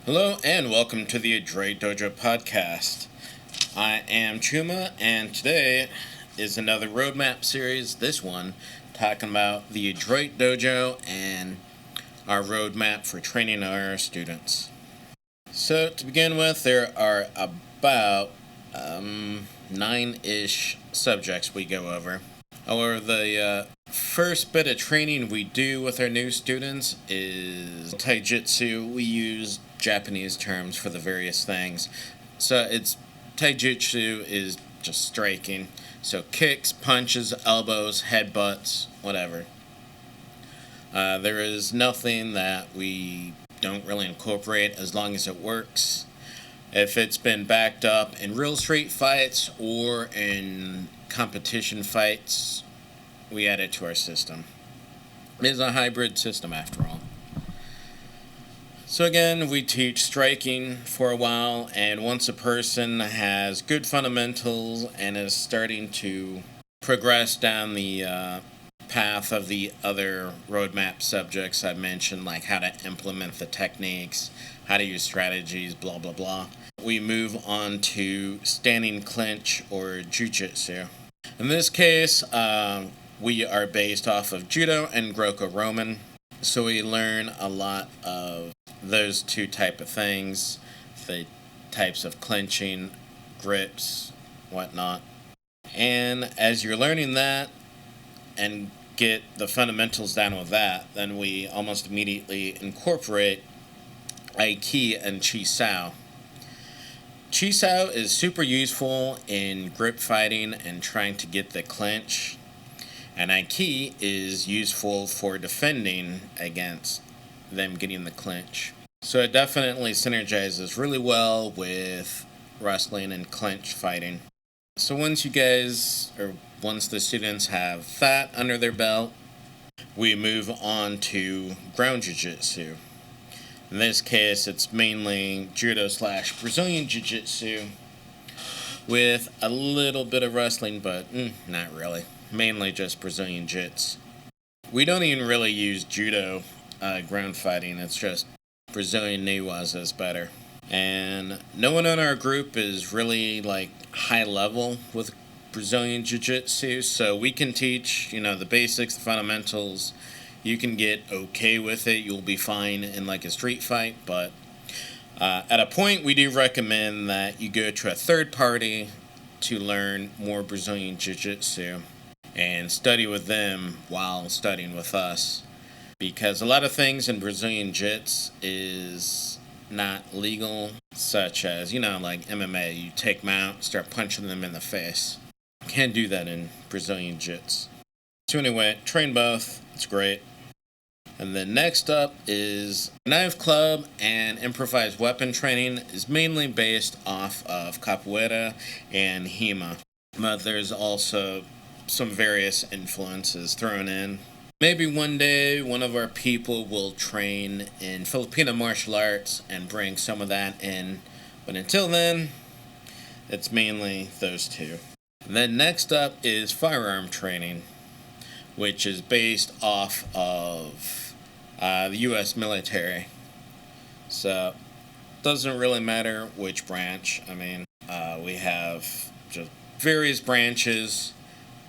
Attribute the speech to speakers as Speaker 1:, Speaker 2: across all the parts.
Speaker 1: Hello and welcome to the Adroit Dojo podcast. I am Chuma, and today is another roadmap series. This one talking about the Adroit Dojo and our roadmap for training our students. So to begin with, there are about 9-ish subjects we go over. However, the first bit of training we do with our new students is taijutsu. We use Japanese terms for the various things. So it's taijutsu is just striking. So kicks, punches, elbows, headbutts, whatever. There is nothing that we don't really incorporate as long as it works. If it's been backed up in real street fights or in competition fights, we add it to our system. It is a hybrid system after all. So again, we teach striking for a while, and once a person has good fundamentals and is starting to progress down the path of the other roadmap subjects I mentioned, like how to implement the techniques, how to use strategies, blah blah blah, we move on to standing clinch or jujitsu. In this case, we are based off of judo and Greco-Roman, so we learn a lot of those two type of things, the types of clinching, grips, whatnot. And as you're learning that and get the fundamentals down with that, then we almost immediately incorporate Aiki and Chisao. Chisao is super useful in grip fighting and trying to get the clinch, and Aiki is useful for defending against them getting the clinch. So it definitely synergizes really well with wrestling and clinch fighting. So once the students have that under their belt, we move on to ground jiu-jitsu. In this case, it's mainly judo / Brazilian jiu-jitsu with a little bit of wrestling, but not really. Mainly just Brazilian jits. We don't even really use judo ground fighting. It's just Brazilian Niwas is better. And no one in our group is really high level with Brazilian jiu-jitsu, so we can teach, the basics, the fundamentals. You can get okay with it. You'll be fine in a street fight, but at a point we do recommend that you go to a third party to learn more Brazilian jiu-jitsu and study with them while studying with us, because a lot of things in Brazilian jits is not legal, such as like MMA. You take them out, start punching them in the face. Can't do that in Brazilian jits. So anyway, train both. It's great. And then next up is knife club and improvised weapon training is mainly based off of capoeira and Hema. But there's also some various influences thrown in. Maybe one day one of our people will train in Filipino martial arts and bring some of that in. But until then, it's mainly those two. And then next up is firearm training, which is based off of the U.S. military. So it doesn't really matter which branch. We have just various branches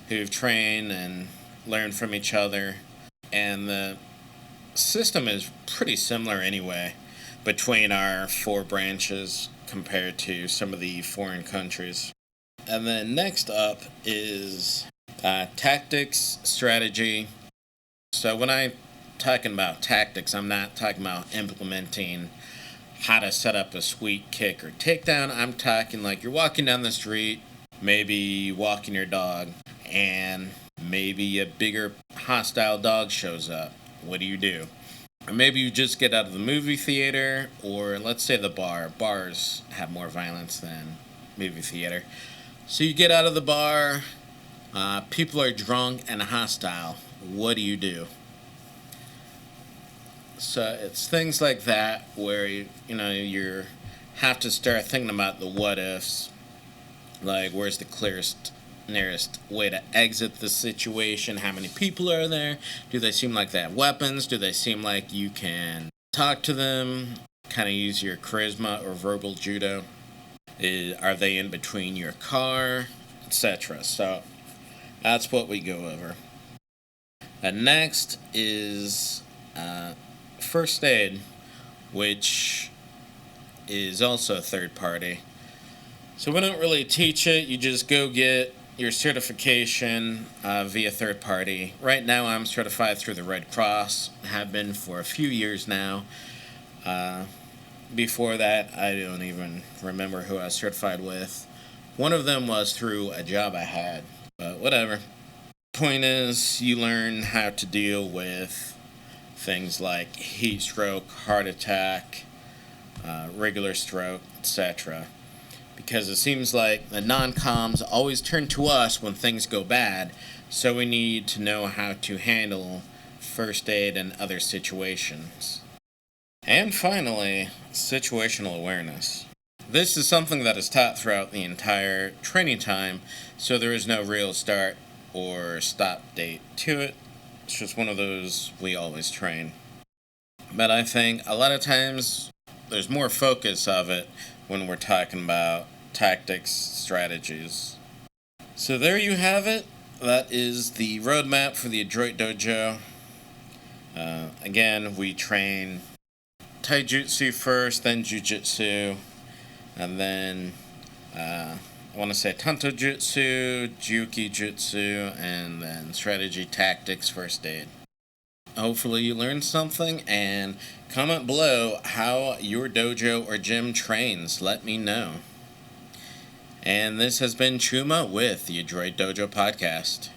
Speaker 1: who've trained and learned from each other. And the system is pretty similar anyway between our 4 branches compared to some of the foreign countries. And then next up is tactics, strategy. So when I'm talking about tactics, I'm not talking about implementing how to set up a sweet kick or takedown. I'm talking you're walking down the street, maybe walking your dog, and maybe a bigger hostile dog shows up. What do you do? Or maybe you just get out of the movie theater, or let's say the bar. Bars have more violence than movie theater. So you get out of the bar, people are drunk and hostile. What do you do? So it's things like that where you have to start thinking about the what ifs. Where's the nearest way to exit the situation? How many people are there? Do they seem like they have weapons? Do they seem like you can talk to them? kind of use your charisma or verbal judo? Are they in between your car, etc.? So that's what we go over. Next is first aid, which is also a third party. So we don't really teach it. You just go get your certification via third party. Right now I'm certified through the Red Cross. Have been for a few years now. Before that, I don't even remember who I was certified with. One of them was through a job I had, but whatever. Point is, you learn how to deal with things like heat stroke, heart attack, regular stroke, etc. Because it seems like the non-coms always turn to us when things go bad, so we need to know how to handle first aid and other situations. And finally, situational awareness. This is something that is taught throughout the entire training time, so there is no real start or stop date to it. It's just one of those we always train. But I think a lot of times there's more focus of it when we're talking about tactics, strategies. So there you have it. That is the roadmap for the Adroit Dojo. Again, we train Taijutsu first, then Jujitsu, and then I want to say Tanto Jutsu, Juki Jutsu, and then strategy, tactics, first aid. Hopefully you learned something, and comment below how your dojo or gym trains. Let me know. And this has been Chuma with the Adroit Dojo Podcast.